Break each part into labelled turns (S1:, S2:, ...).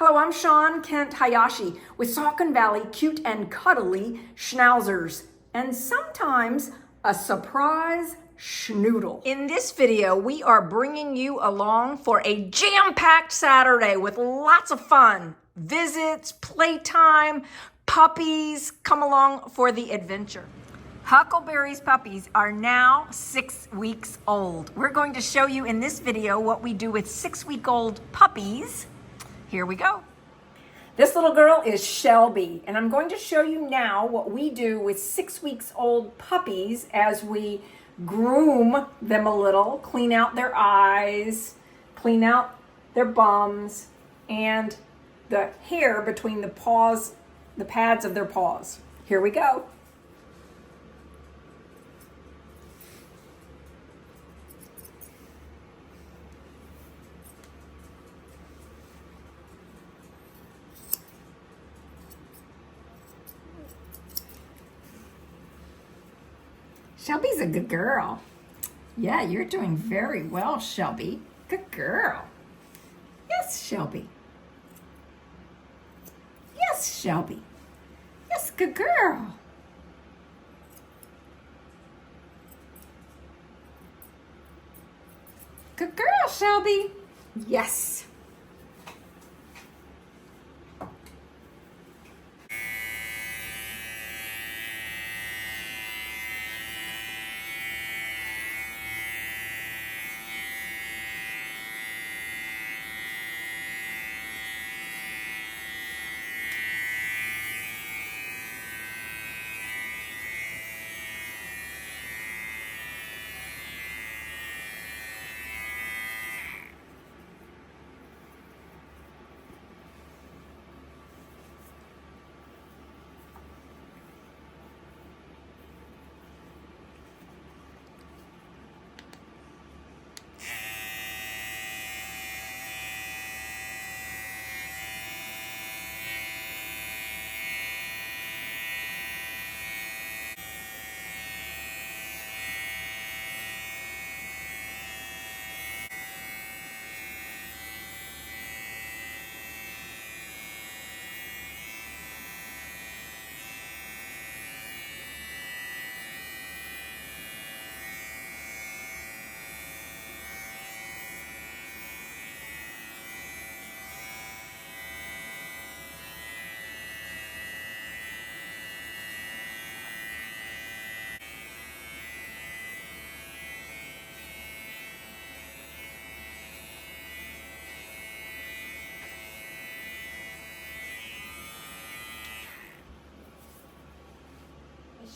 S1: Hello, I'm Sean Kent Hayashi with Saucon Valley Cute and Cuddly Schnauzers, and sometimes a surprise schnoodle. In this video, we are bringing you along for a jam-packed Saturday with lots of fun. Visits, playtime, puppies, come along for the adventure. Huckleberry's puppies are now 6 weeks old. We're going to show you in this video what we do with 6-week-old puppies. Here we go. This little girl is Shelby, and I'm going to show you now what we do with 6 weeks old puppies as we groom them a little, clean out their eyes, clean out their bums, and the hair between the paws, the pads of their paws. Here we go. Shelby's a good girl. Yeah, you're doing very well, Shelby. Good girl. Yes, Shelby. Yes, Shelby. Yes, good girl. Good girl, Shelby. Yes.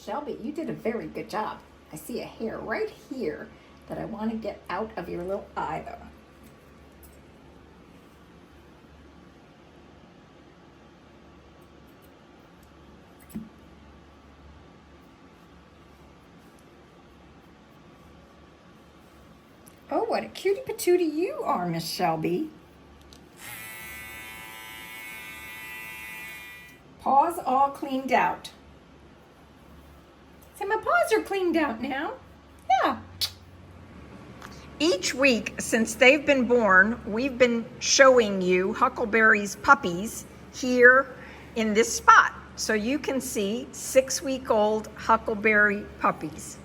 S1: Shelby, you did a very good job. I see a hair right here that I want to get out of your little eye though. Oh, what a cutie patootie you are, Miss Shelby. Paws all cleaned out. Say, my paws are cleaned out now. Yeah. Each week since they've been born, we've been showing you Huckleberry's puppies here in this spot. So you can see 6-week-old Huckleberry puppies.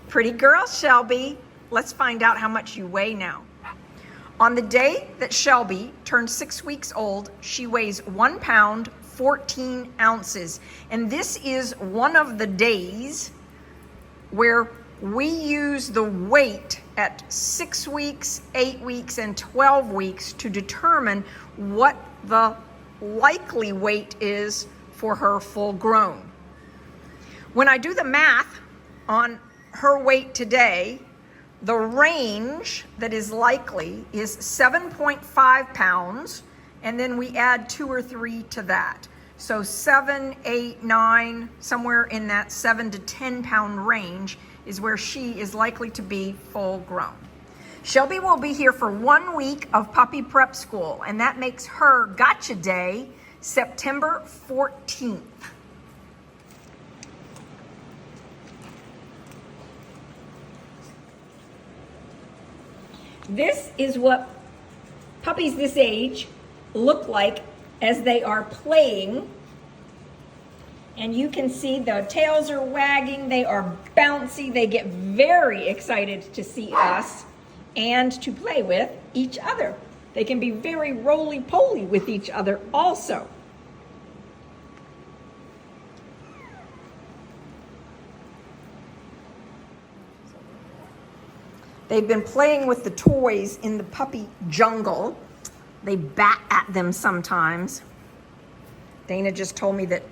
S1: Pretty girl, Shelby. Let's find out how much you weigh now. On the day that Shelby turned 6 weeks old, she weighs 1 pound, 14 ounces. And this is one of the days where we use the weight at 6 weeks, 8 weeks, and 12 weeks to determine what the likely weight is for her full grown. When I do the math on her weight today, the range that is likely is 7.5 pounds, and then we add 2 or 3 to that. So 7, 8, 9, somewhere in that 7 to 10 pound range is where she is likely to be full grown. Shelby will be here for 1 week of puppy prep school, and that makes her Gotcha Day September 14th. This is what puppies this age look like as they are playing. And you can see the tails are wagging, they are bouncy, they get very excited to see us and to play with each other. They can be very roly-poly with each other also. They've been playing with the toys in the puppy jungle. They bat at them sometimes. Dana just told me that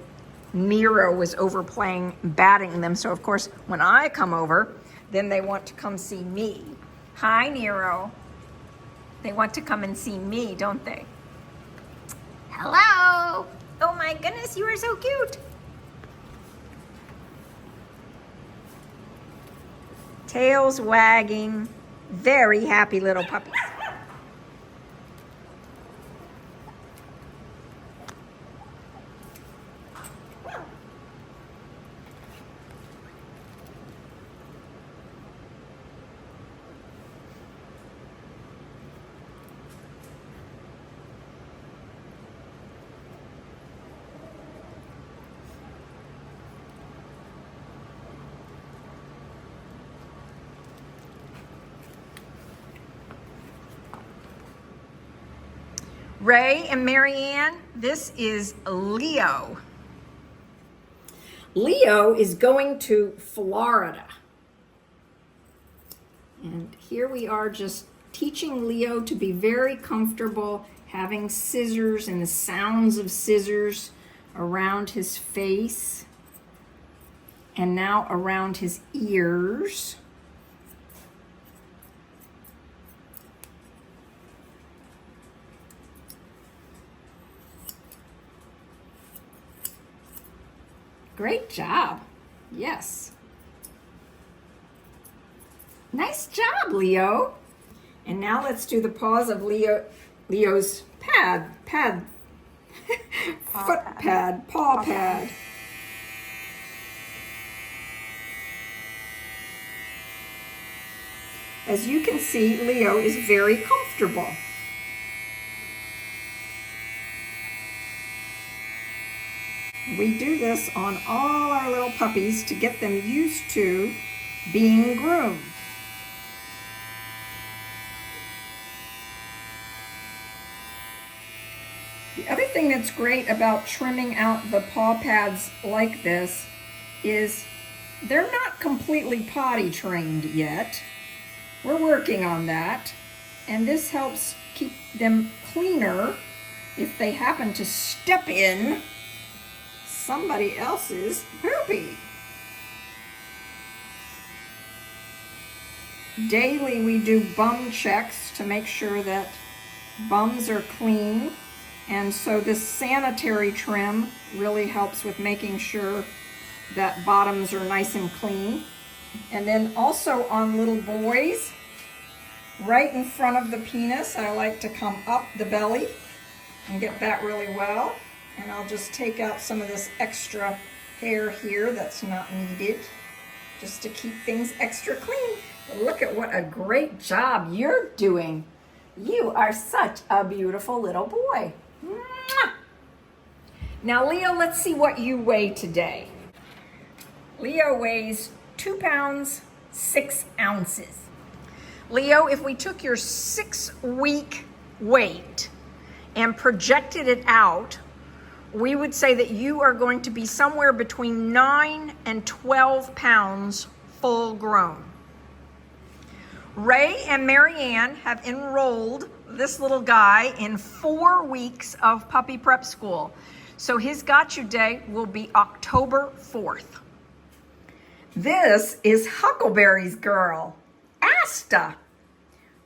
S1: Nero was over playing, batting them. So of course, when I come over, then they want to come see me. Hi, Nero. They want to come and see me, don't they? Hello. Oh my goodness, you are so cute. Tails wagging, very happy little puppies. Ray and Marianne, this is Leo. Leo is going to Florida. And here we are just teaching Leo to be very comfortable having scissors and the sounds of scissors around his face and now around his ears. Great job. Yes. Nice job, Leo. And now let's do the paws of Leo's paw pad. As you can see, Leo is very comfortable. We do this on all our little puppies to get them used to being groomed. The other thing that's great about trimming out the paw pads like this is they're not completely potty trained yet. We're working on that, and this helps keep them cleaner if they happen to step in somebody else's poopy. Daily we do bum checks to make sure that bums are clean, and so this sanitary trim really helps with making sure that bottoms are nice and clean. And then also on little boys, right in front of the penis, I like to come up the belly and get that really well. And I'll just take out some of this extra hair here that's not needed, just to keep things extra clean. But look at what a great job you're doing. You are such a beautiful little boy. Mwah! Now, Leo, let's see what you weigh today. Leo weighs 2 pounds, 6 ounces. Leo, if we took your 6-week weight and projected it out, we would say that you are going to be somewhere between 9 and 12 pounds full grown. Ray and Marianne have enrolled this little guy in 4 weeks of puppy prep school. So his gotcha day will be October 4th. This is Huckleberry's girl, Asta.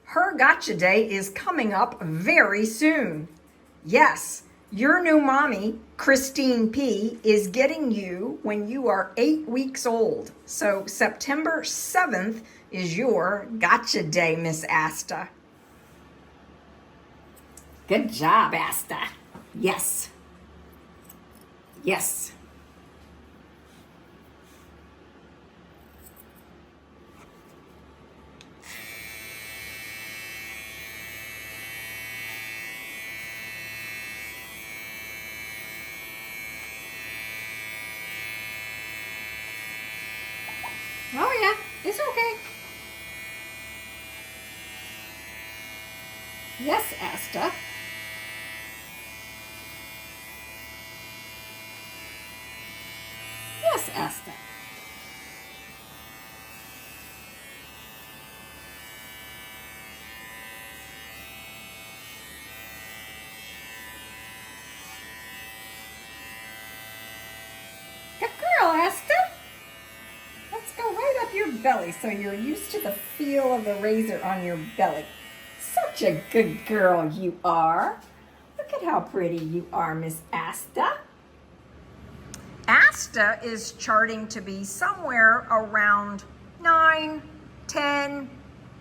S1: Her gotcha day is coming up very soon. Yes, your new mommy, Christine P., is getting you when you are 8 weeks old. So September 7th is your gotcha day, Miss Asta. Good job, Asta. Yes. Yes. Yes, Asta. Yes, Asta. Good girl, Asta. Let's go right up your belly so you're used to the feel of the razor on your belly. Such a good girl you are. Look at how pretty you are, Miss Asta. Asta is charting to be somewhere around 9, 10,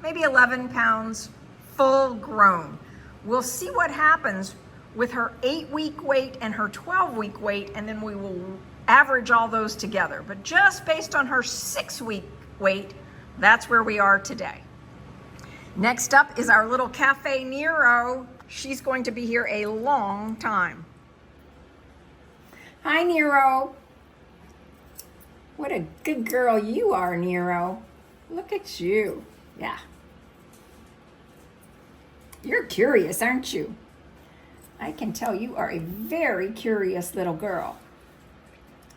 S1: maybe 11 pounds full grown. We'll see what happens with her 8-week weight and her 12-week weight, and then we will average all those together. But just based on her 6-week weight, that's where we are today. Next up is our little Cafe Nero. She's going to be here a long time. Hi, Nero. What a good girl you are, Nero. Look at you. Yeah. You're curious, aren't you? I can tell you are a very curious little girl,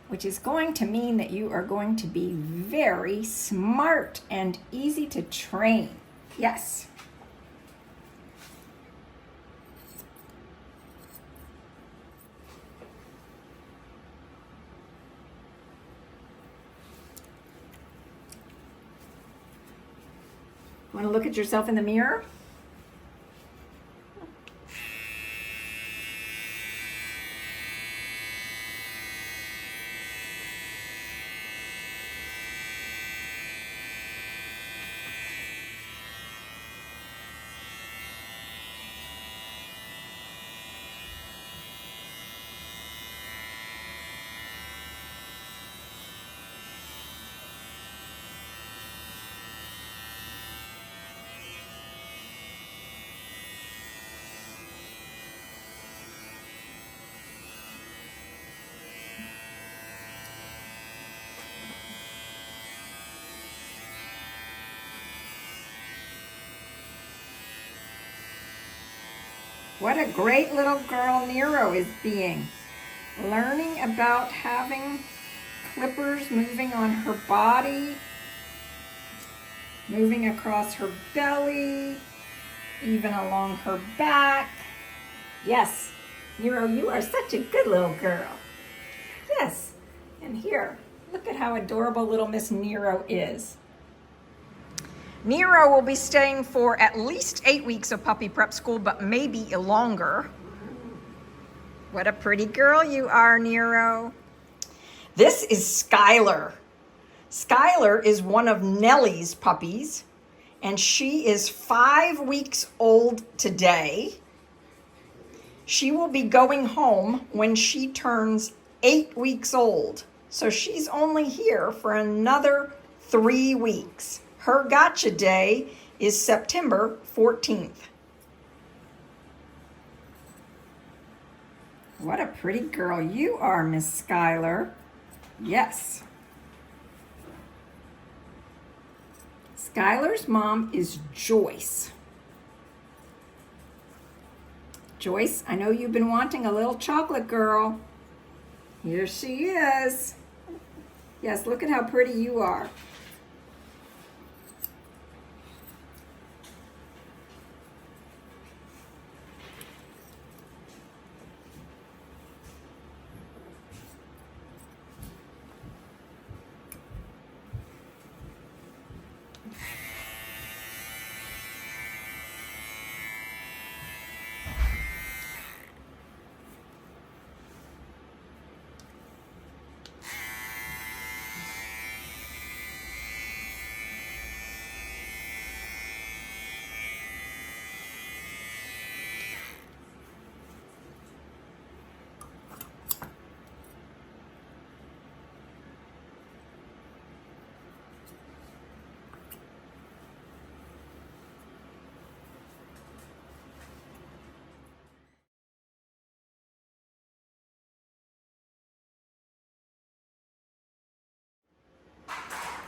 S1: which is going to mean that you are going to be very smart and easy to train. Yes. Want to look at yourself in the mirror? What a great little girl Nero is being. Learning about having clippers moving on her body, moving across her belly, even along her back. Yes, Nero, you are such a good little girl. Yes, and here, look at how adorable little Miss Nero is. Nero will be staying for at least 8 weeks of puppy prep school, but maybe longer. What a pretty girl you are, Nero. This is Skylar. Skylar is one of Nellie's puppies, and she is 5 weeks old today. She will be going home when she turns 8 weeks old. So she's only here for another 3 weeks. Her gotcha day is September 14th. What a pretty girl you are, Miss Skylar. Yes. Skylar's mom is Joyce. Joyce, I know you've been wanting a little chocolate girl. Here she is. Yes, look at how pretty you are.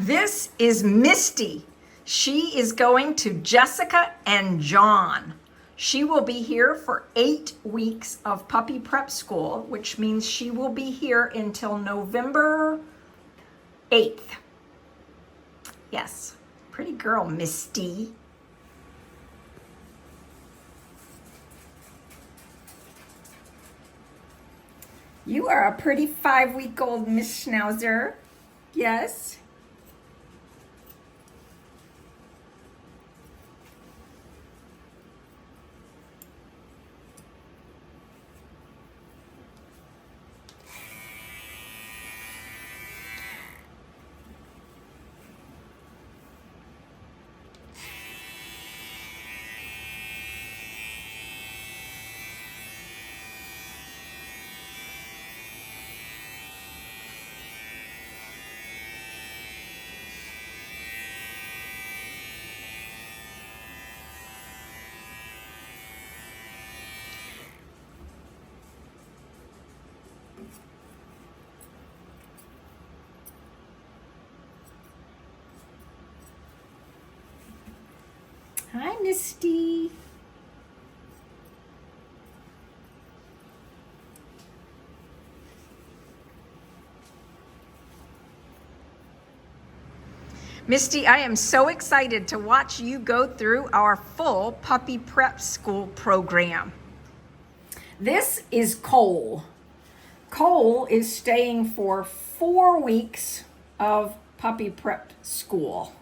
S1: This is Misty. She is going to Jessica and John. She will be here for 8 weeks of puppy prep school, which means she will be here until November 8th. Yes, pretty girl, Misty. You are a pretty 5-week-old Miss Schnauzer. Yes. Hi, Misty. Misty, I am so excited to watch you go through our full puppy prep school program. This is Cole. Cole is staying for 4 weeks of puppy prep school.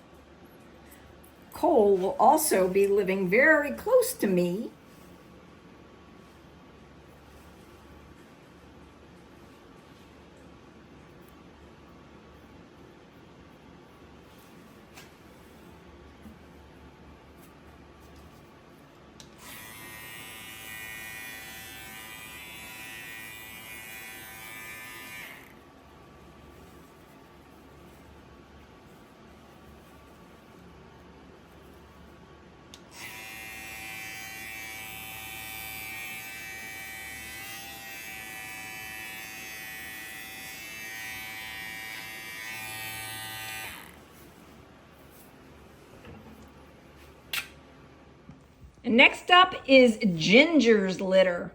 S1: Cole will also be living very close to me. And next up is Ginger's litter.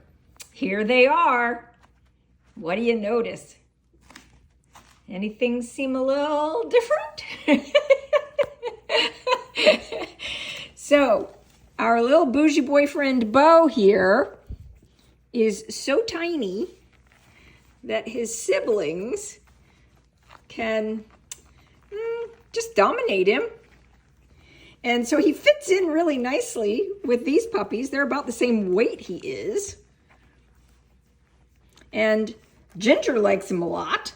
S1: Here they are. What do you notice? Anything seem a little different? So, our little bougie boyfriend Bo here is so tiny that his siblings can just dominate him. And so he fits in really nicely with these puppies. They're about the same weight he is. And Ginger likes him a lot.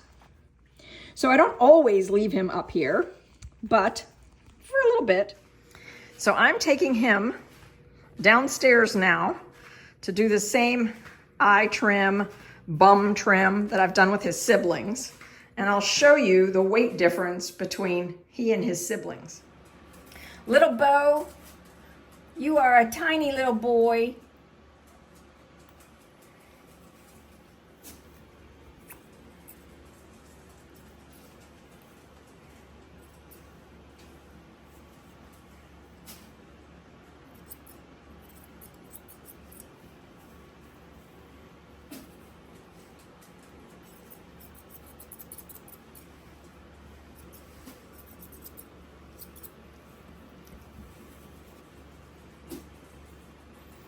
S1: So I don't always leave him up here, but for a little bit. So I'm taking him downstairs now to do the same eye trim, bum trim that I've done with his siblings. And I'll show you the weight difference between he and his siblings. Little Bo, you are a tiny little boy.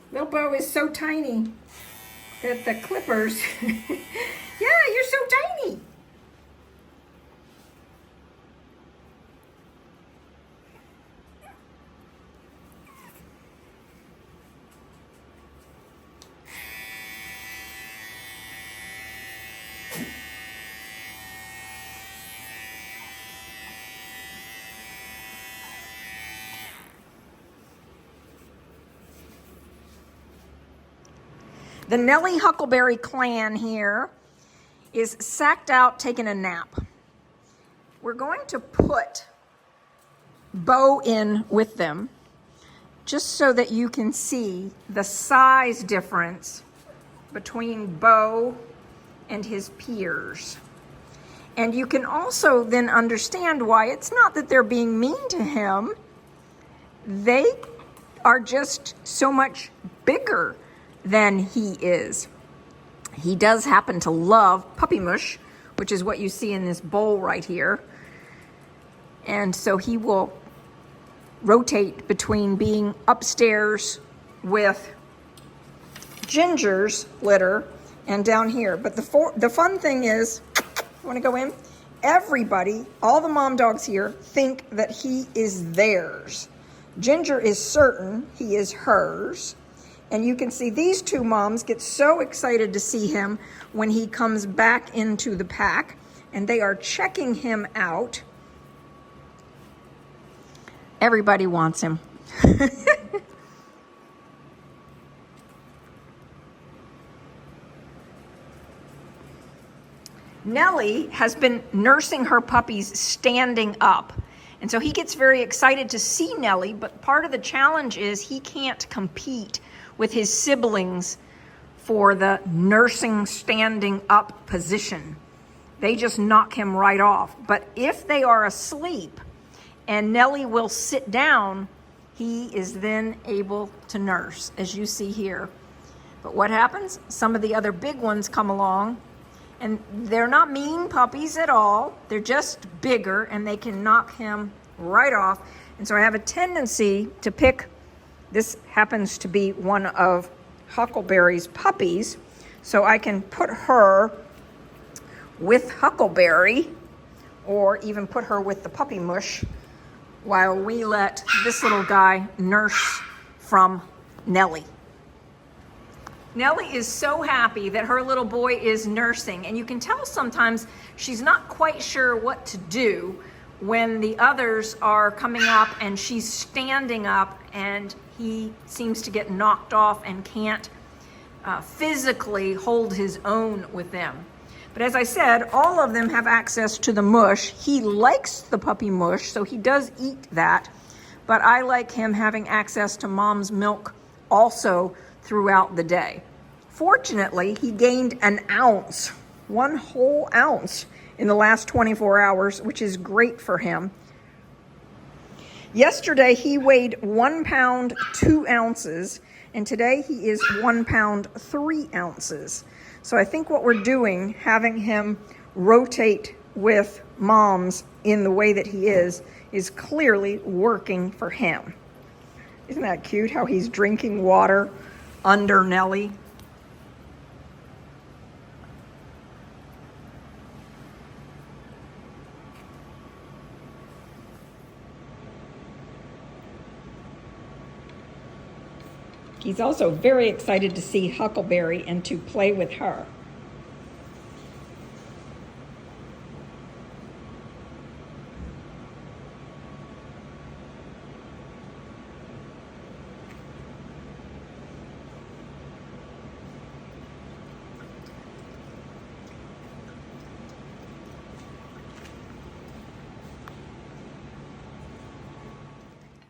S1: Little Bo is so tiny that the clippers, yeah, you're so tiny. The Nellie Huckleberry clan here is sacked out taking a nap. We're going to put Bo in with them just so that you can see the size difference between Bo and his peers. And you can also then understand why it's not that they're being mean to him. They are just so much bigger than he is. He does happen to love puppy mush, which is what you see in this bowl right here. And so he will rotate between being upstairs with Ginger's litter and down here. But the fun thing is, you want to go in? Everybody, all the mom dogs here, think that he is theirs. Ginger is certain he is hers. And you can see these two moms get so excited to see him when he comes back into the pack, and they are checking him out. Everybody wants him. Nellie has been nursing her puppies standing up. And so he gets very excited to see Nellie, but part of the challenge is he can't compete with his siblings for the nursing standing up position. They just knock him right off. But if they are asleep and Nellie will sit down, he is then able to nurse, as you see here. But what happens? Some of the other big ones come along, and they're not mean puppies at all. They're just bigger, and they can knock him right off. And so I have a tendency to pick, this happens to be one of Huckleberry's puppies, so I can put her with Huckleberry, or even put her with the puppy mush, while we let this little guy nurse from Nellie. Nellie is so happy that her little boy is nursing, and you can tell sometimes she's not quite sure what to do when the others are coming up and she's standing up and he seems to get knocked off and can't physically hold his own with them. But as I said, all of them have access to the mush. He likes the puppy mush, so he does eat that, but I like him having access to mom's milk also throughout the day. Fortunately, he gained an ounce, 1 whole ounce in the last 24 hours, which is great for him. Yesterday, he weighed 1 pound, 2 ounces, and today he is 1 pound, 3 ounces. So I think what we're doing, having him rotate with moms in the way that he is clearly working for him. Isn't that cute how he's drinking water under Nellie? He's also very excited to see Huckleberry and to play with her.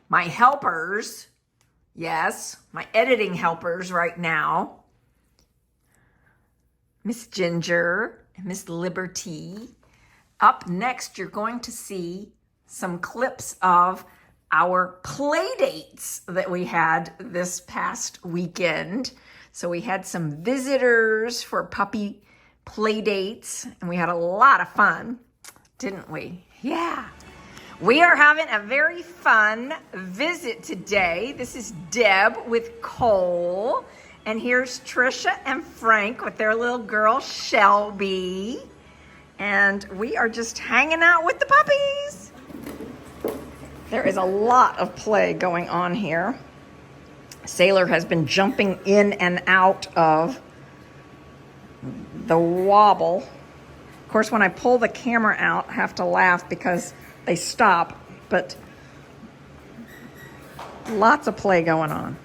S1: My helpers, yes, my editing helpers right now, Miss Ginger and Miss Liberty. Up next, you're going to see some clips of our play dates that we had this past weekend. So we had some visitors for puppy play dates, and we had a lot of fun, didn't we? Yeah. We are having a very fun visit today. This is Deb with Cole, and here's Trisha and Frank with their little girl, Shelby. And we are just hanging out with the puppies. There is a lot of play going on here. Sailor has been jumping in and out of the wobble. Of course, when I pull the camera out, I have to laugh because they stop, but lots of play going on.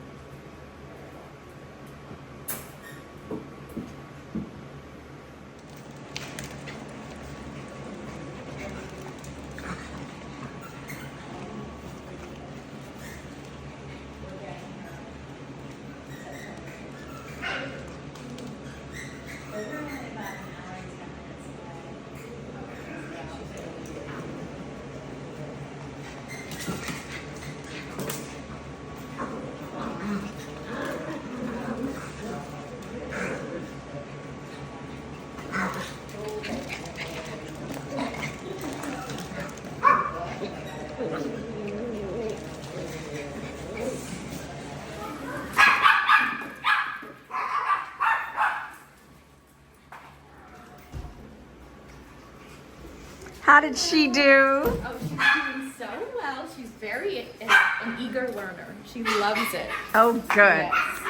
S1: How did she do?
S2: Oh, she's doing so well. She's very an eager learner. She loves it.
S1: Oh, good.
S2: Yes.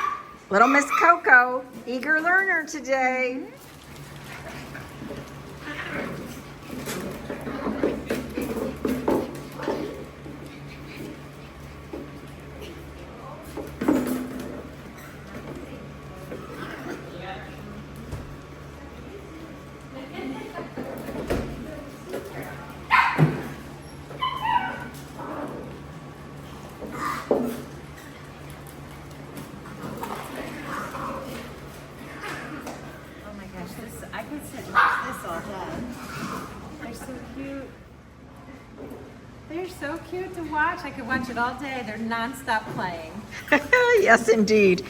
S1: Little Miss Coco, eager learner today.
S3: I could sit and watch this all day. They're so cute. They're so cute to watch. I could watch it all day. They're nonstop playing.
S1: Yes, indeed.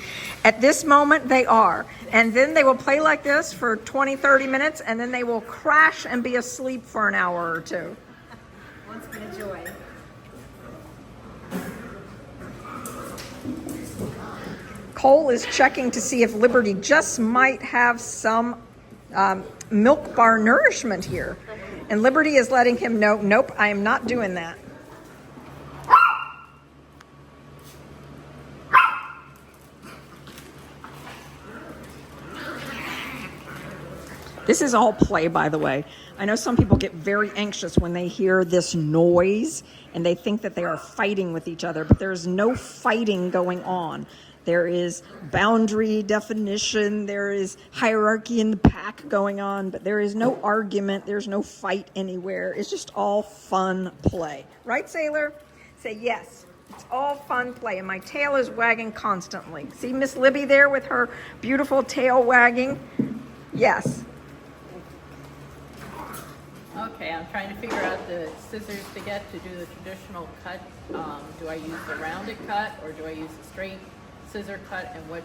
S1: At this moment, they are. And then they will play like this for 20, 30 minutes, and then they will crash and be asleep for an hour or two.
S3: Once been a joy.
S1: Cole is checking to see if Liberty just might have some milk bar nourishment here. And Liberty is letting him know, nope, I am not doing that. This is all play, by the way. I know some people get very anxious when they hear this noise and they think that they are fighting with each other, but there's no fighting going on. There is boundary definition, there is hierarchy in the pack going on, but there is no argument, there's no fight anywhere. It's just all fun play. Right, Sailor? Say yes. It's all fun play, and my tail is wagging constantly. See Miss Libby there with her beautiful tail wagging? Yes.
S2: Okay, I'm trying to figure out the scissors to get to do the traditional cut. Do I use the rounded cut or do I use the straight scissor cut, and which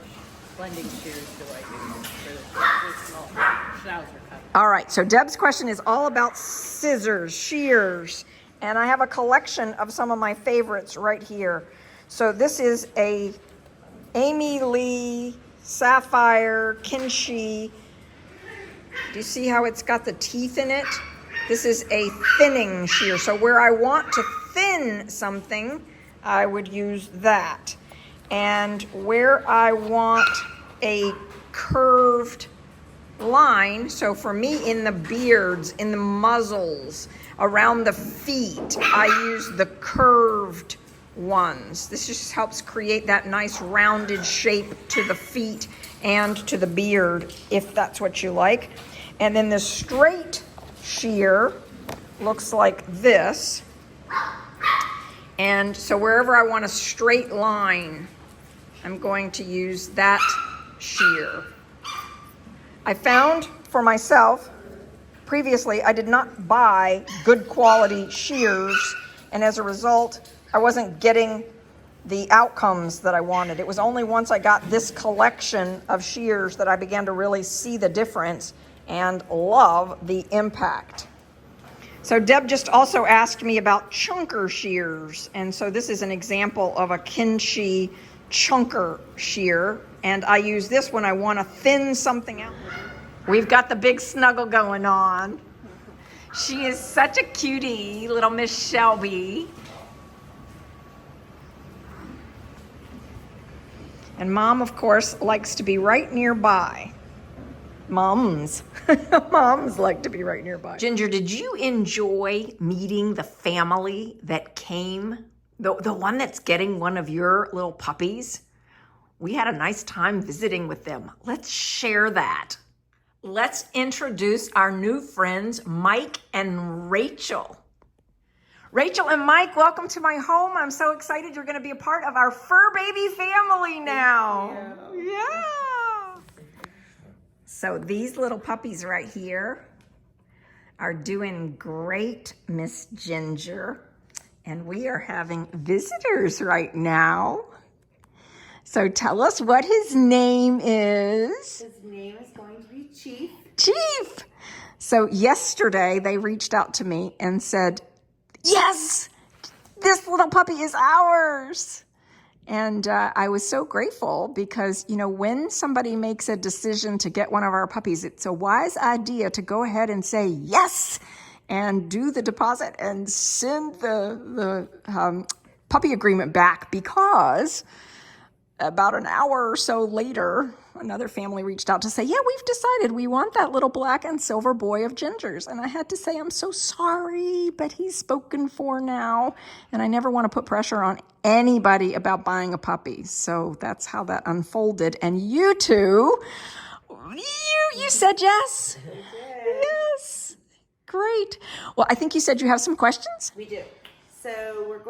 S2: blending shears do I use for the traditional Schnauzer cut?
S1: All right, so Deb's question is all about scissors, shears, and I have a collection of some of my favorites right here. So this is a Amy Leigh Sapphire Kinshi. Do you see how it's got the teeth in it? This is a thinning shear. So where I want to thin something, I would use that. And where I want a curved line, so for me in the beards, in the muzzles, around the feet, I use the curved ones. This just helps create that nice rounded shape to the feet and to the beard, if that's what you like. And then the straight shear looks like this. And so wherever I want a straight line, I'm going to use that shear. I found for myself, previously I did not buy good quality shears, and as a result, I wasn't getting the outcomes that I wanted. It was only once I got this collection of shears that I began to really see the difference and love the impact. So Deb just also asked me about chunker shears, and so this is an example of a Kinshi chunker shear, and I use this when I want to thin something out. We've got the big snuggle going on. She is such a cutie, little Miss Shelby. And Mom, of course, likes to be right nearby. Moms like to be right nearby. Ginger, did you enjoy meeting the family that came? The one that's getting one of your little puppies? We had a nice time visiting with them. Let's share that. Let's introduce our new friends, Mike and Rachel. Rachel and Mike, welcome to my home. I'm so excited you're going to be a part of our fur baby family now. Yeah. So these little puppies right here are doing great, Miss Ginger. And we are having visitors right now. So tell us what his name is.
S3: His name is going to be Chief.
S1: Chief. So yesterday they reached out to me and said, yes, this little puppy is ours. And I was so grateful because, you know, when somebody makes a decision to get one of our puppies, it's a wise idea to go ahead and say yes and do the deposit and send the puppy agreement back, because about an hour or so later, another family reached out to say, yeah, we've decided we want that little black and silver boy of Ginger's. And I had to say, I'm so sorry, but he's spoken for now. And I never want to put pressure on anybody about buying a puppy. So that's how that unfolded. And you two, you said yes?
S4: I did.
S1: Yes. Great. Well, I think you said you have some questions?
S4: We do. So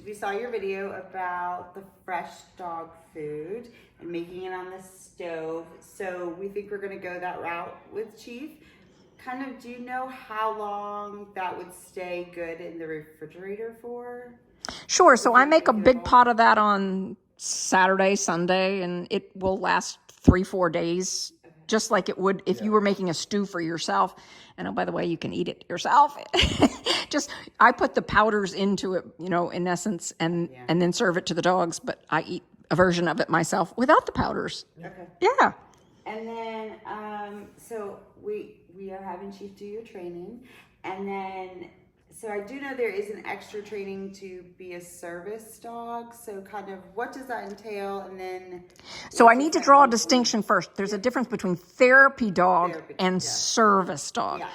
S4: we saw your video about the fresh dog food and making it on the stove. So we think we're going to go that route with Chief. Kind of, do you know how long that would stay good in the refrigerator for?
S1: Sure. So I make a big pot of that on Saturday, Sunday, and it will last 3-4 days, just like it would if you were making a stew for yourself. And oh, by the way, you can eat it yourself. I put the powders into it, in essence, and then serve it to the dogs. But I eat a version of it myself without the powders.
S4: Okay.
S1: Yeah.
S4: And then, so we are having Chief do your training. And then, so I do know there is an extra training to be a service dog. So kind of, what does that entail? And then...
S1: So I need to draw a distinction first. There's a difference between therapy dog and service dog.
S4: Yeah.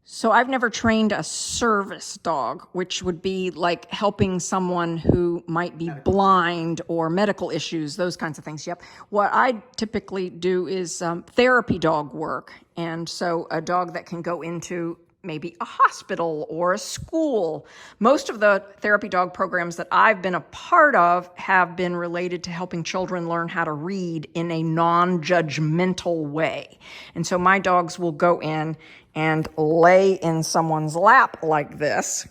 S1: So I've never trained a service dog, which would be like helping someone who might be blind or medical issues, those kinds of things. Yep. What I typically do is therapy dog work. And so a dog that can go into maybe a hospital or a school. Most of the therapy dog programs that I've been a part of have been related to helping children learn how to read in a non-judgmental way. And so my dogs will go in and lay in someone's lap like this.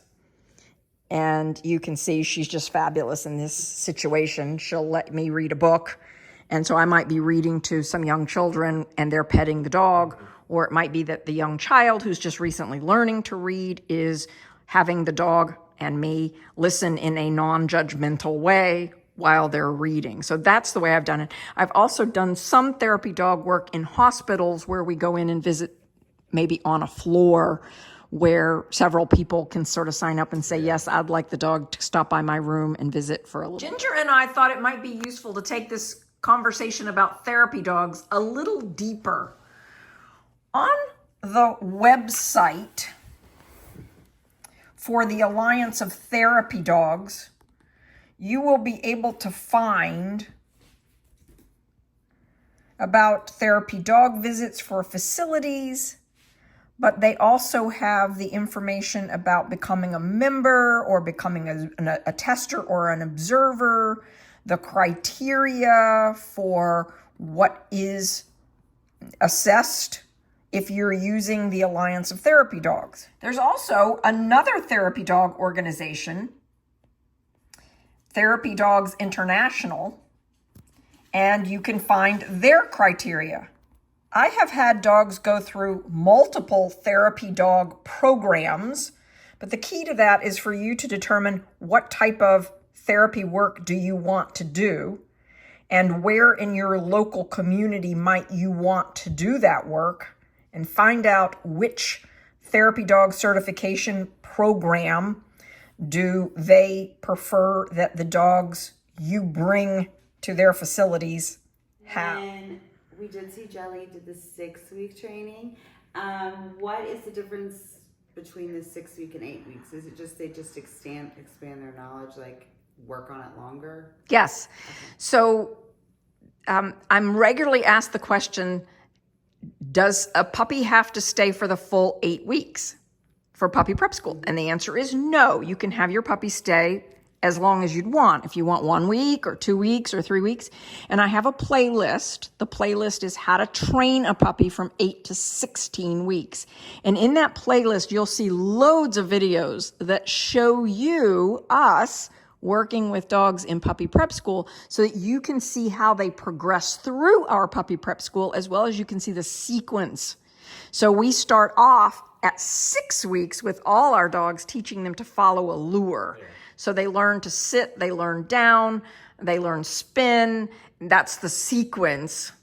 S1: And you can see she's just fabulous in this situation. She'll let me read a book. And so I might be reading to some young children and they're petting the dog. Or it might be that the young child who's just recently learning to read is having the dog and me listen in a non-judgmental way while they're reading. So that's the way I've done it. I've also done some therapy dog work in hospitals where we go in and visit maybe on a floor where several people can sort of sign up and say, yes, I'd like the dog to stop by my room and visit for a little. Ginger and I thought it might be useful to take this conversation about therapy dogs a little deeper. On the website for the Alliance of Therapy Dogs, you will be able to find about therapy dog visits for facilities, but they also have the information about becoming a member or becoming a tester or an observer, the criteria for what is assessed if you're using the Alliance of Therapy Dogs. There's also another therapy dog organization, Therapy Dogs International, and you can find their criteria. I have had dogs go through multiple therapy dog programs, but the key to that is for you to determine what type of therapy work do you want to do, and where in your local community might you want to do that work, and find out which therapy dog certification program do they prefer that the dogs you bring to their facilities have.
S4: And we did see Jelly did the 6-week training. What is the difference between the 6 week and 8 weeks? Is it just they just expand their knowledge, like work on it longer?
S1: Yes. Okay. So I'm regularly asked the question, does a puppy have to stay for the full 8 weeks for puppy prep school? And the answer is no. You can have your puppy stay as long as you'd want. If you want 1 week or 2 weeks or 3 weeks. And I have a playlist. The playlist is how to train a puppy from 8 to 16 weeks. And in that playlist, you'll see loads of videos that show us working with dogs in puppy prep school so that you can see how they progress through our puppy prep school, as well as you can see the sequence. So we start off at 6 weeks with all our dogs, teaching them to follow a lure. So they learn to sit, they learn down, they learn spin. That's the sequence.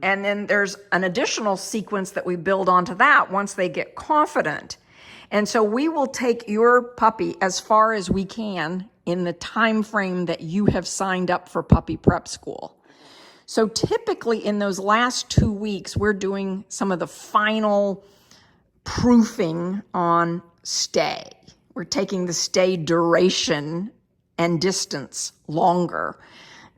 S1: And then there's an additional sequence that we build onto that once they get confident. And so we will take your puppy as far as we can in the time frame that you have signed up for puppy prep school. So typically in those last 2 weeks, we're doing some of the final proofing on stay. We're taking the stay duration and distance longer.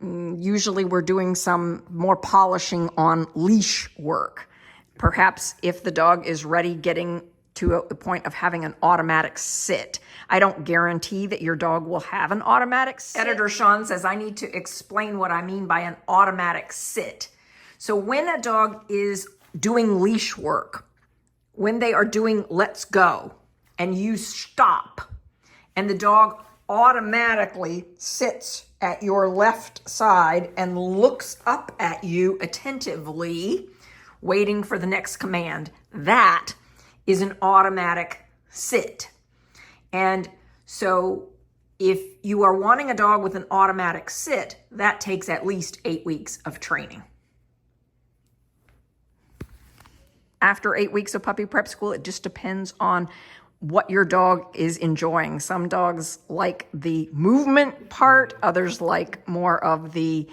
S1: Usually we're doing some more polishing on leash work. Perhaps if the dog is ready, getting to the point of having an automatic sit. I don't guarantee that your dog will have an automatic sit. Editor Sean says I need to explain what I mean by an automatic sit. So when a dog is doing leash work, when they are doing let's go, and you stop, and the dog automatically sits at your left side and looks up at you attentively, waiting for the next command, that is an automatic sit. And so if you are wanting a dog with an automatic sit, that takes at least 8 weeks of training. After 8 weeks of puppy prep school, it just depends on what your dog is enjoying. Some dogs like the movement part, others like more of the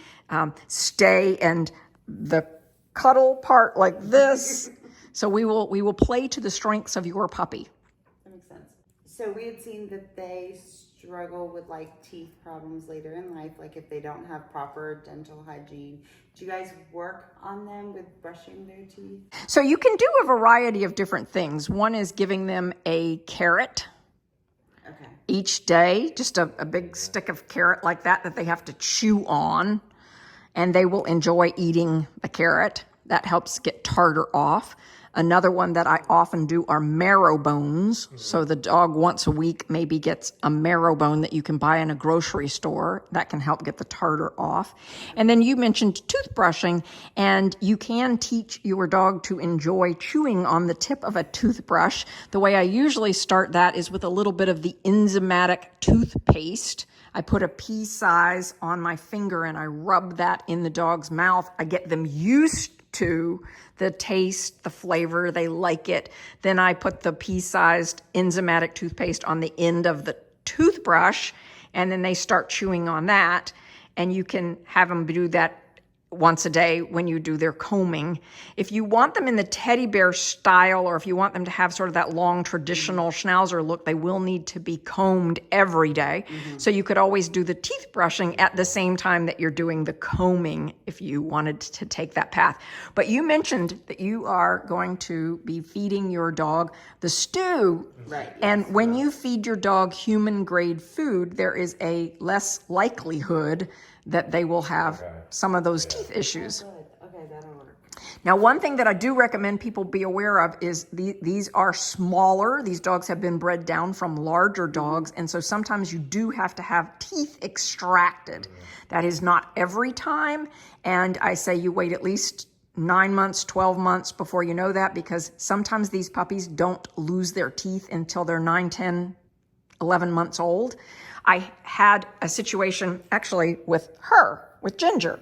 S1: stay and the cuddle part like this. So we will play to the strengths of your puppy.
S4: That makes sense. So we had seen that they struggle with like teeth problems later in life, like if they don't have proper dental hygiene. Do you guys work on them with brushing their teeth?
S1: So you can do a variety of different things. One is giving them a carrot each day, just a big stick of carrot like that they have to chew on, and they will enjoy eating the carrot. That helps get tartar off. Another one that I often do are marrow bones. So the dog once a week maybe gets a marrow bone that you can buy in a grocery store. That can help get the tartar off. And then you mentioned toothbrushing, and you can teach your dog to enjoy chewing on the tip of a toothbrush. The way I usually start that is with a little bit of the enzymatic toothpaste. I put a pea size on my finger and I rub that in the dog's mouth. I get them used to the taste, the flavor, they like it. Then I put the pea-sized enzymatic toothpaste on the end of the toothbrush, and then they start chewing on that. And you can have them do that once a day when you do their combing. If you want them in the Teddybear style, or if you want them to have sort of that long traditional Schnauzer look, they will need to be combed every day. So you could always do the teeth brushing at the same time that you're doing the combing if you wanted to take that path. But you mentioned that you are going to be feeding your dog the stew.
S4: Right.
S1: And when you feed your dog human grade food, there is a less likelihood that they will have some of those teeth issues.
S4: Okay, that'll work.
S1: Now, one thing that I do recommend people be aware of is these are smaller. These dogs have been bred down from larger dogs, and so sometimes you do have to have teeth extracted. That is not every time, and I say you wait at least 9 months, 12 months before you know that, because sometimes these puppies don't lose their teeth until they're 9, 10, 11 months old. I had a situation actually with Ginger.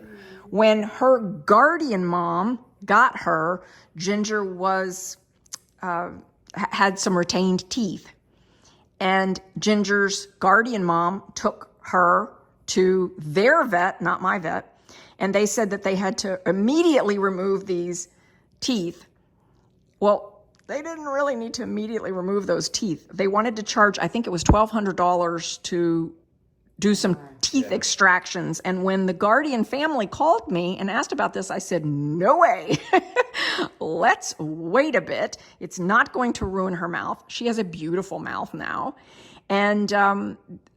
S1: When her guardian mom got her, Ginger was had some retained teeth. And Ginger's guardian mom took her to their vet, not my vet, and they said that they had to immediately remove these teeth. Well, they didn't really need to immediately remove those teeth. They wanted to charge, I think it was $1,200 to do some teeth extractions. And when the guardian family called me and asked about this, I said, no way. Let's wait a bit. It's not going to ruin her mouth. She has a beautiful mouth now. And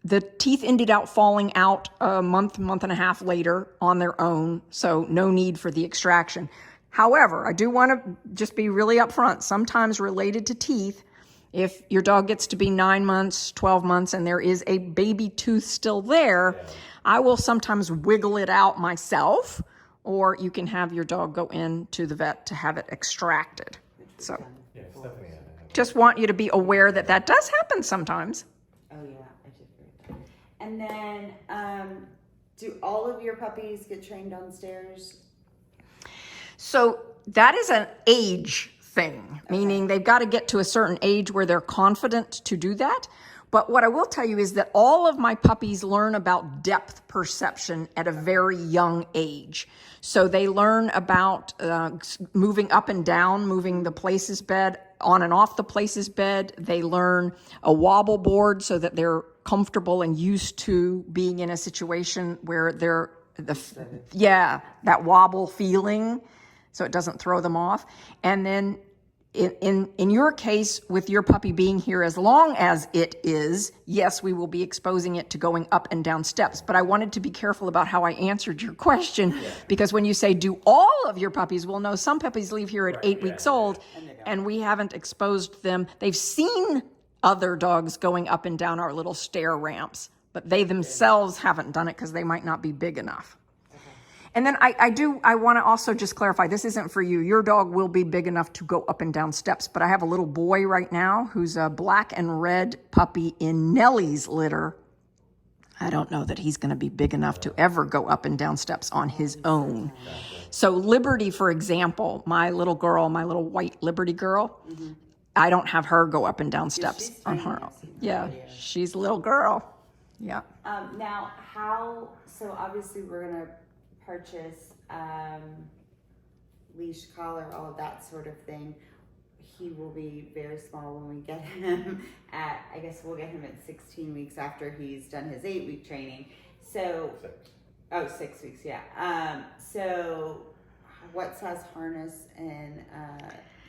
S1: the teeth ended up falling out a month and a half later on their own. So no need for the extraction. However, I do want to just be really upfront. Sometimes related to teeth, if your dog gets to be 9 months, 12 months, and there is a baby tooth still there, I will sometimes wiggle it out myself, or you can have your dog go in to the vet to have it extracted. So just want you to be aware that that does happen sometimes.
S4: Oh yeah, I did hear that. And then, do all of your puppies get trained on stairs?
S1: So that is an age thing, meaning they've got to get to a certain age where they're confident to do that. But what I will tell you is that all of my puppies learn about depth perception at a very young age. So they learn about moving up and down, moving the places bed, on and off the places bed. They learn a wobble board so that they're comfortable and used to being in a situation where they're, that wobble feeling, so it doesn't throw them off. And then in your case, with your puppy being here as long as it is, yes, we will be exposing it to going up and down steps. But I wanted to be careful about how I answered your question, because when you say, do all of your puppies? Well, no, some puppies leave here at 8 weeks old, and we haven't exposed them. They've seen other dogs going up and down our little stair ramps, but they themselves haven't done it because they might not be big enough. And then I want to also just clarify, this isn't for you. Your dog will be big enough to go up and down steps, but I have a little boy right now who's a black and red puppy in Nellie's litter. I don't know that he's going to be big enough to ever go up and down steps on his own. So Liberty, for example, my little girl, my little white Liberty girl, I don't have her go up and down steps on her own. Yeah, she's a little girl. Yeah.
S4: Now, so obviously we're going to purchase leash, collar, all of that sort of thing. He will be very small when we get him I guess we'll get him at 16 weeks after he's done his 8-week training. So, 6 weeks, yeah. So what size harness and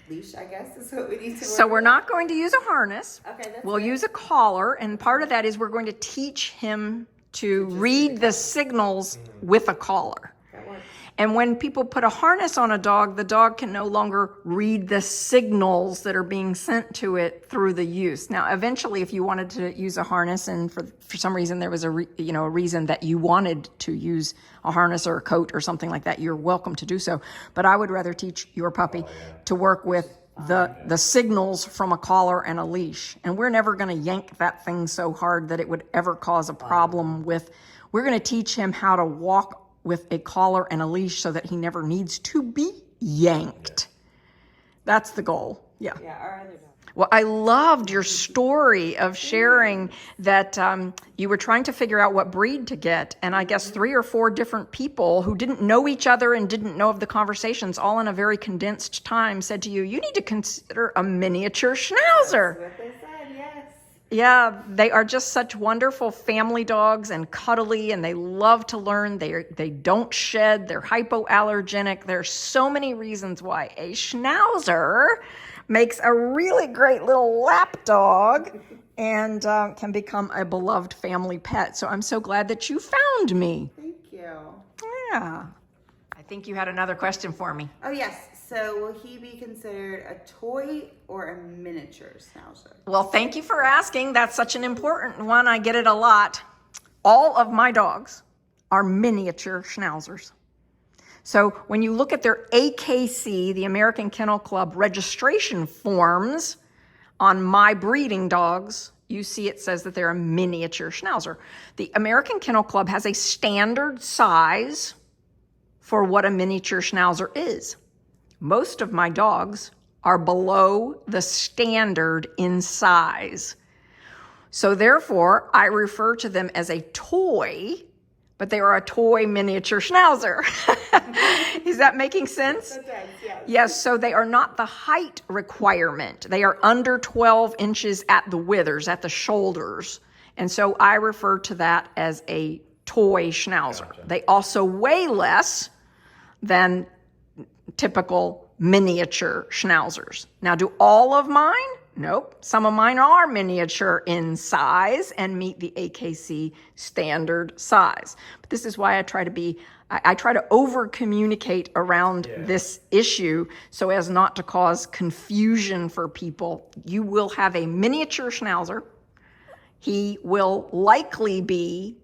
S4: leash, I guess, is what we need to work
S1: So we're not going to use a harness.
S4: Okay, that's
S1: We'll
S4: good.
S1: use a collar, and part of that is we're going to teach him to read the signals with a collar.
S4: That works.
S1: And when people put a harness on a dog, the dog can no longer read the signals that are being sent to it through the use. Now, eventually, if you wanted to use a harness, and for some reason there was a reason that you wanted to use a harness or a coat or something like that, you're welcome to do so. But I would rather teach your puppy to work with the signals from a collar and a leash. And we're never going to yank that thing so hard that it would ever cause a problem with. We're going to teach him how to walk with a collar and a leash so that he never needs to be yanked. That's the goal. Yeah.
S4: Yeah, our other dog.
S1: Well, I loved your story of sharing that you were trying to figure out what breed to get. And I guess 3 or 4 different people who didn't know each other and didn't know of the conversations, all in a very condensed time, said to you, you need to consider a miniature Schnauzer.
S4: That's what they said, yes.
S1: Yeah, they are just such wonderful family dogs and cuddly, and they love to learn. They don't shed. They're hypoallergenic. There's so many reasons why a Schnauzer makes a really great little lap dog and can become a beloved family pet. So I'm so glad that you found me.
S4: Thank you.
S1: Yeah. I think you had another question for me.
S4: Oh, yes. So will he be considered a toy or a miniature Schnauzer?
S1: Well, thank you for asking. That's such an important one. I get it a lot. All of my dogs are miniature Schnauzers. So when you look at their AKC, the American Kennel Club registration forms on my breeding dogs, you see it says that they're a miniature Schnauzer. The American Kennel Club has a standard size for what a miniature Schnauzer is. Most of my dogs are below the standard in size. So therefore, I refer to them as a toy, but they are a toy miniature Schnauzer. Is that making sense?
S4: That does, yes.
S1: Yes, so they are not the height requirement. They are under 12 inches at the withers, at the shoulders. And so I refer to that as a toy Schnauzer. Gotcha. They also weigh less than typical miniature Schnauzers. Now, do all of mine? Nope. Some of mine are miniature in size and meet the AKC standard size. But this is why I try to over communicate around this issue so as not to cause confusion for people. You will have a miniature Schnauzer. He will likely be,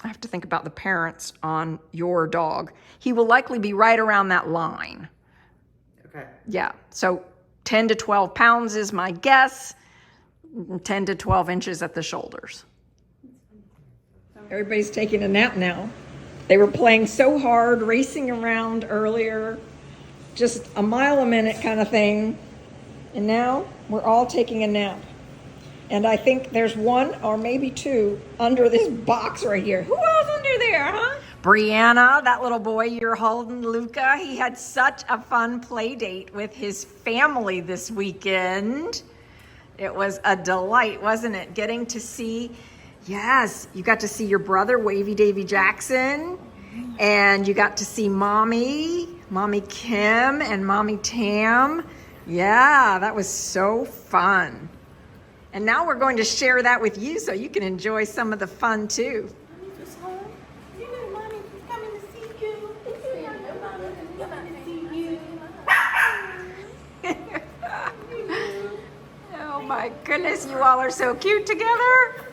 S1: I have to think about the parents on your dog. He will likely be right around that line.
S4: Okay.
S1: Yeah. So 10 to 12 pounds is my guess. 10 to 12 inches at the shoulders. Everybody's taking a nap now. They were playing so hard, racing around earlier. just a mile a minute kind of thing. And now we're all taking a nap. And I think there's one or maybe two under this box right here. Who else under there, huh? Brianna, that little boy you're holding, Luca, he had such a fun play date with his family this weekend. It was a delight, wasn't it? Getting to see, yes, you got to see your brother, Wavy Davy Jackson, and you got to see Mommy Kim, and Mommy Tam. Yeah, that was so fun. And now we're going to share that with you so you can enjoy some of the fun too. Oh my goodness, you all are so cute together.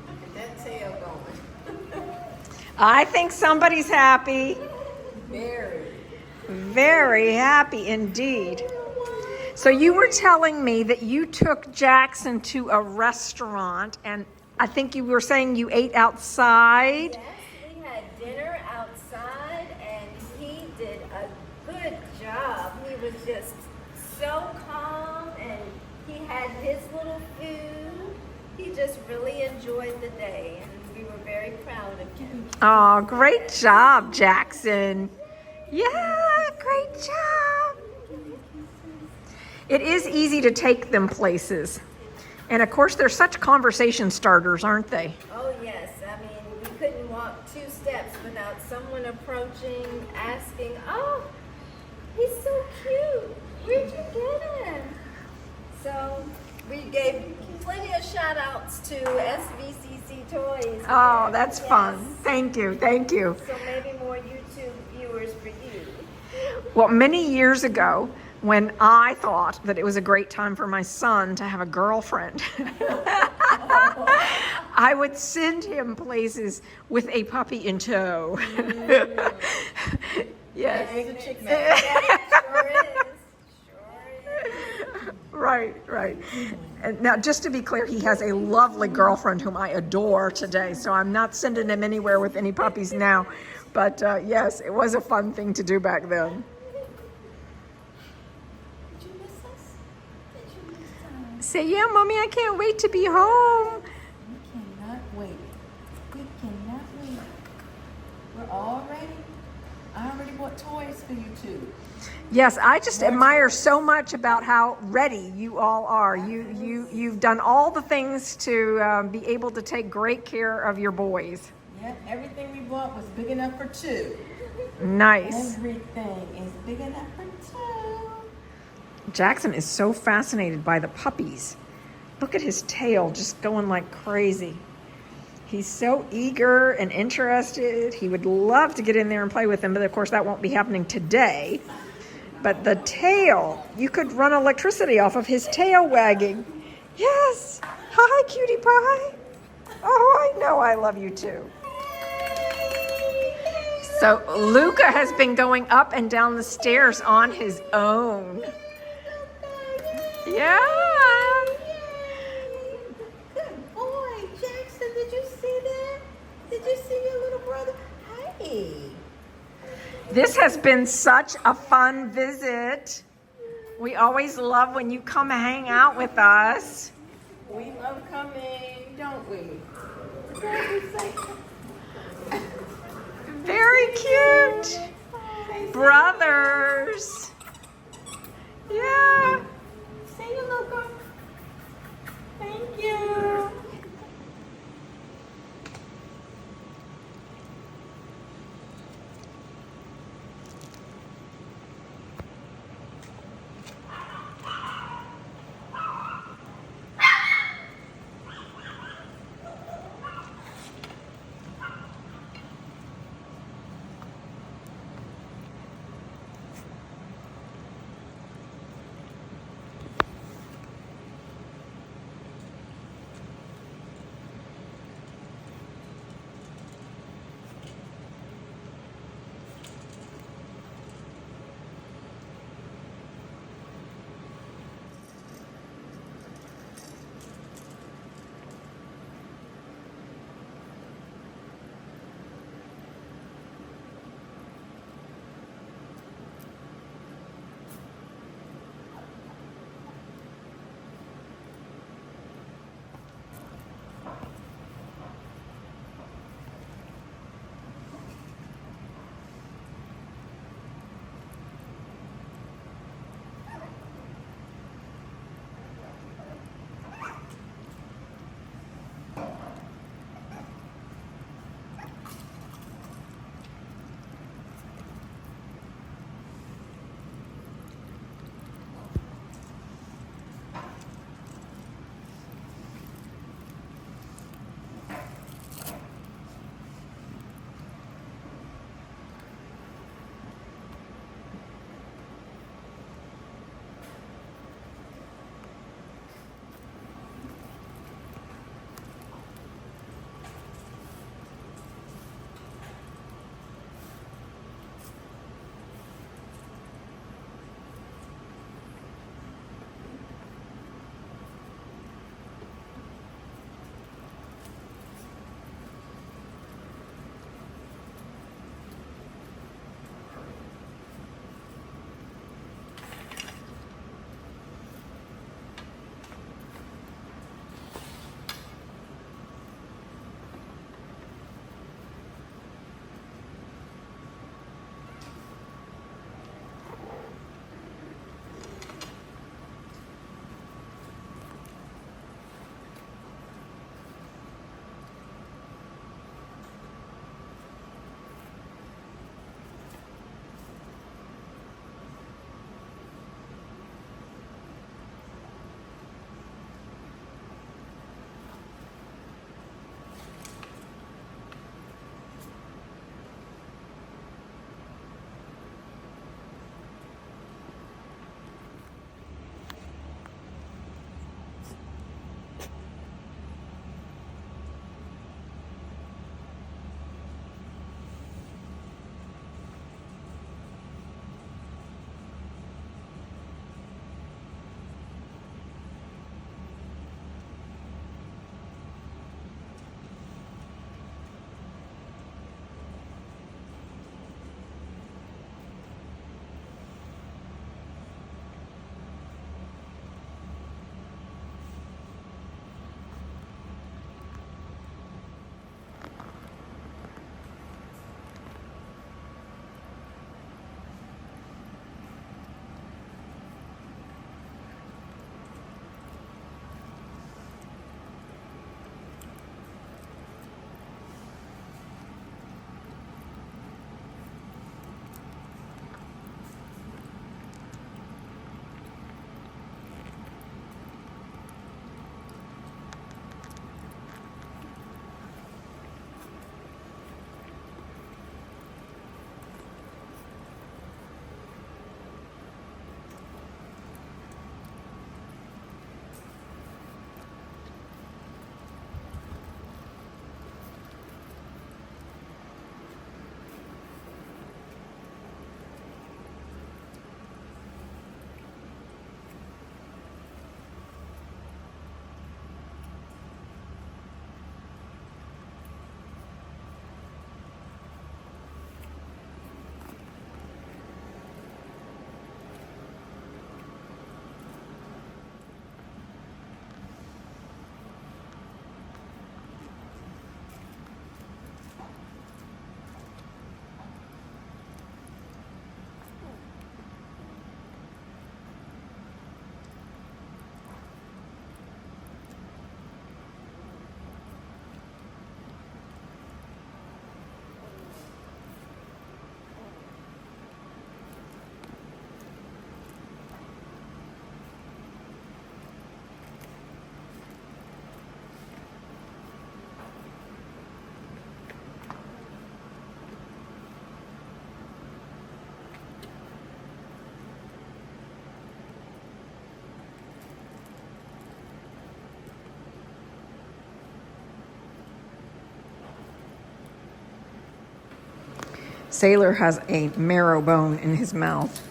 S2: Look at that tail going.
S1: I think somebody's happy. Very happy indeed. So you were telling me that you took Jackson to a restaurant, and I think you were saying you ate outside.
S3: Yes, we had dinner outside, and he did a good job. He was just so calm, and he had his little food. He just really enjoyed the day, and we were very proud of him.
S1: Oh, great job, Jackson. Yeah, great job. It is easy to take them places. And of course, they're such conversation starters, aren't they?
S3: Oh yes, I mean, we couldn't walk 2 steps without someone approaching, asking, "Oh, he's so cute. Where'd you get him?" So we gave plenty of shout outs to SVCC Toys.
S1: Oh, that's
S3: Yes.
S1: fun. Thank you, thank you.
S3: So maybe more YouTube viewers for you.
S1: Well, many years ago, when I thought that it was a great time for my son to have a girlfriend, I would send him places with a puppy in tow. Yes.
S3: Sure is.
S1: Right. And now, just to be clear, he has a lovely girlfriend whom I adore today, so I'm not sending him anywhere with any puppies now. But yes, it was a fun thing to do back then.
S3: Did you miss us? Did you miss us?
S1: Say, yeah, Mommy, I can't wait to be home.
S5: We cannot wait. We cannot wait. We're all ready. I already bought toys for you two.
S1: Yes, I just admire so much about how ready you all are. You've done all the things to be able to take great care of your boys.
S5: Yeah, everything we bought was big enough for 2.
S1: Nice.
S5: Everything is big enough for 2.
S1: Jackson is so fascinated by the puppies. Look at his tail just going like crazy. He's so eager and interested. He would love to get in there and play with them, but of course that won't be happening today. But the tail, you could run electricity off of his tail wagging. Yes. Hi, cutie pie. Oh, I know I love you too. So Luca has been going up and down the stairs on his own. Yeah.
S5: Good boy, Jackson. Did you see that? Did you see your little brother? Hey.
S1: This has been such a fun visit. We always love when you come hang out with us.
S2: We love coming, don't we?
S1: Very cute. Brothers. Yeah.
S5: See you, Luca. Thank you.
S1: Sailor has a marrow bone in his mouth,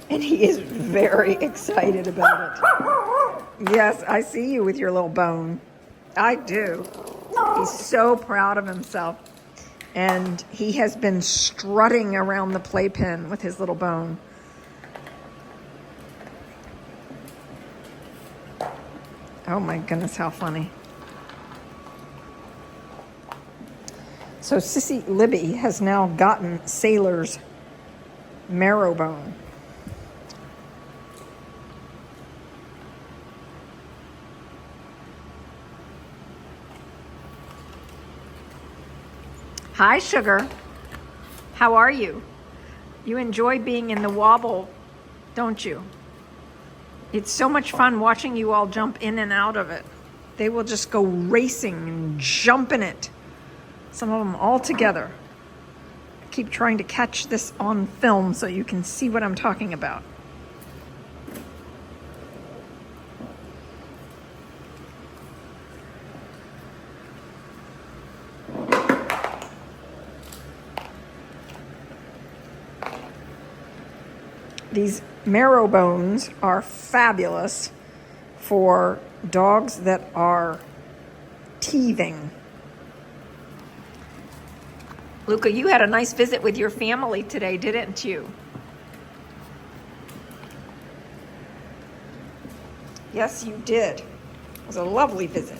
S1: and he is very excited about it. Yes, I see you with your little bone. I do. He's so proud of himself. And he has been strutting around the playpen with his little bone. Oh my goodness, how funny. So Sissy Libby has now gotten Sailor's marrow bone. Hi, Sugar. How are you? You enjoy being in the wobble, don't you? It's so much fun watching you all jump in and out of it. They will just go racing and jump in it. Some of them all together. I keep trying to catch this on film so you can see what I'm talking about. These marrow bones are fabulous for dogs that are teething. Luca, you had a nice visit with your family today, didn't you? Yes, you did. It was a lovely visit.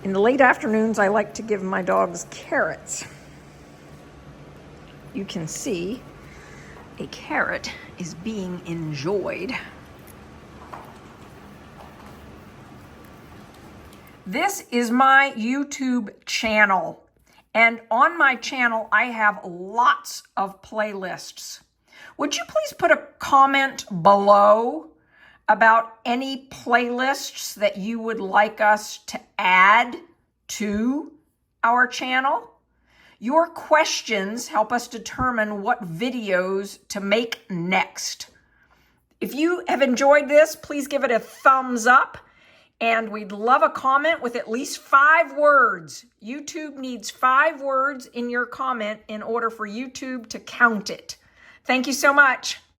S1: In the late afternoons, I like to give my dogs carrots. You can see a carrot is being enjoyed. This is my YouTube channel, and on my channel, I have lots of playlists. Would you please put a comment below about any playlists that you would like us to add to our channel? Your questions help us determine what videos to make next. If you have enjoyed this, please give it a thumbs up, and we'd love a comment with at least 5 words. YouTube needs 5 words in your comment in order for YouTube to count it. Thank you so much.